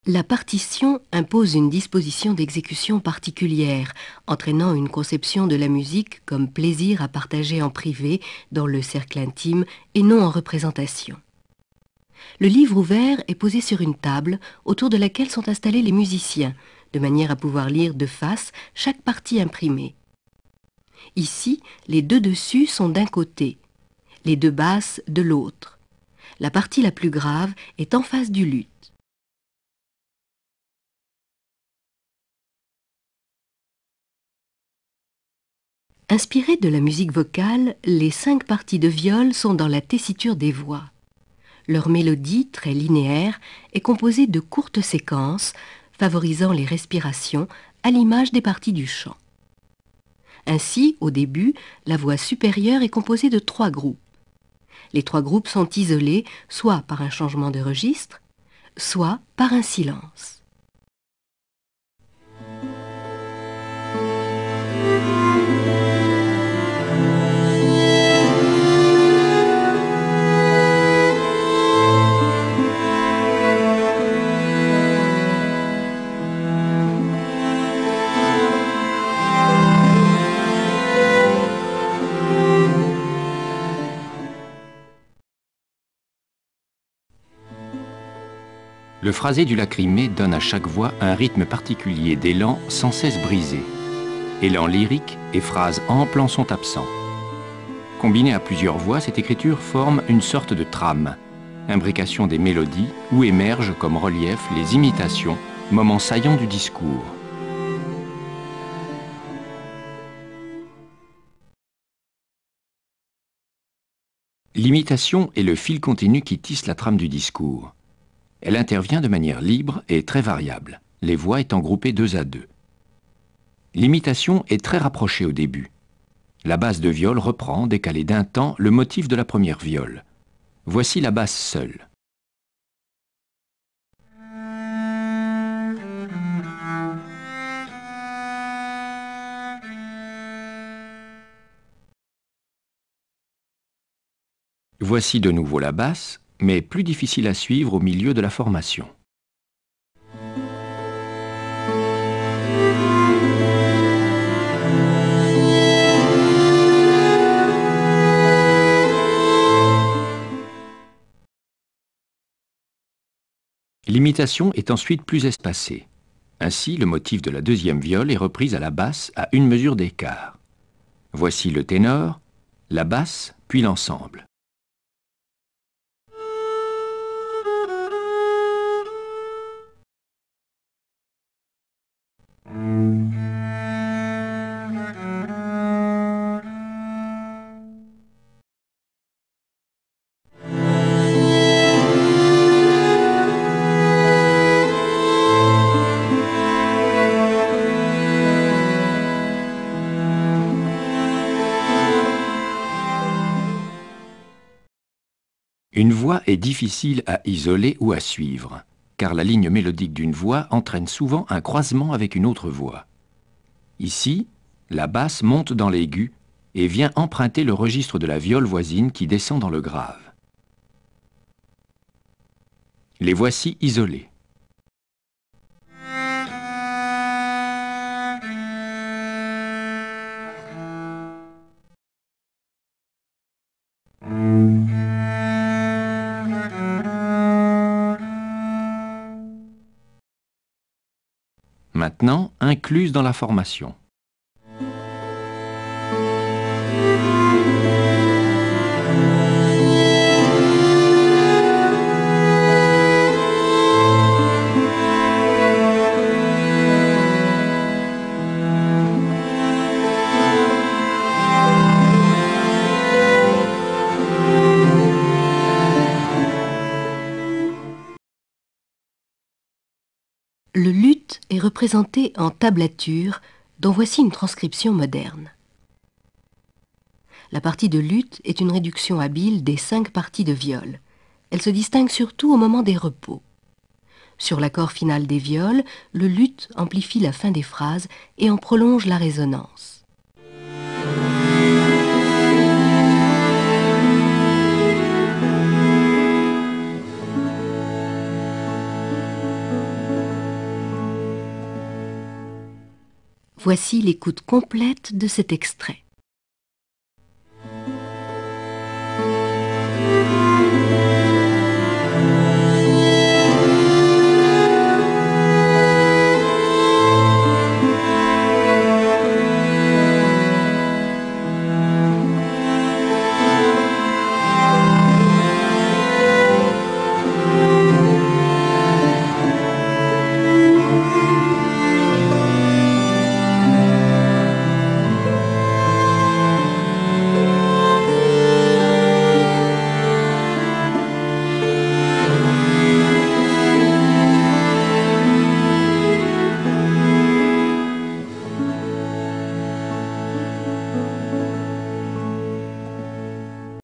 La partition impose une disposition d'exécution particulière, entraînant une conception de la musique comme plaisir à partager en privé, dans le cercle intime, et non en représentation. Le livre ouvert est posé sur une table, autour de laquelle sont installés les musiciens, de manière à pouvoir lire de face chaque partie imprimée. Ici, les deux dessus sont d'un côté, les deux basses de l'autre. La partie la plus grave est en face du luth. Inspirées de la musique vocale, les 5 parties de viol sont dans la tessiture des voix. Leur mélodie, très linéaire, est composée de courtes séquences, favorisant les respirations à l'image des parties du chant. Ainsi, au début, la voix supérieure est composée de 3 groupes. Les 3 groupes sont isolés soit par un changement de registre, soit par un silence. Le phrasé du lacrymé donne à chaque voix un rythme particulier d'élan sans cesse brisé. Élan lyrique et phrases amples en sont absents. Combinée à plusieurs voix, cette écriture forme une sorte de trame, imbrication des mélodies où émergent comme relief les imitations, moments saillants du discours. L'imitation est le fil continu qui tisse la trame du discours. Elle intervient de manière libre et très variable, les voix étant groupées 2 à 2. L'imitation est très rapprochée au début. La basse de viol reprend, décalée d'un temps, le motif de la première viole. Voici la basse seule. Voici de nouveau la basse, mais plus difficile à suivre au milieu de la formation. L'imitation est ensuite plus espacée. Ainsi, le motif de la deuxième viole est repris à la basse à une mesure d'écart. Voici le ténor, la basse, puis l'ensemble. Une voix est difficile à isoler ou à suivre, car la ligne mélodique d'une voix entraîne souvent un croisement avec une autre voix. Ici, la basse monte dans l'aigu et vient emprunter le registre de la viole voisine qui descend dans le grave. Les voici isolées. Maintenant, incluses dans la formation. Le luth est représenté en tablature, dont voici une transcription moderne. La partie de luth est une réduction habile des 5 parties de viol. Elle se distingue surtout au moment des repos. Sur l'accord final des viols, le luth amplifie la fin des phrases et en prolonge la résonance. Voici l'écoute complète de cet extrait.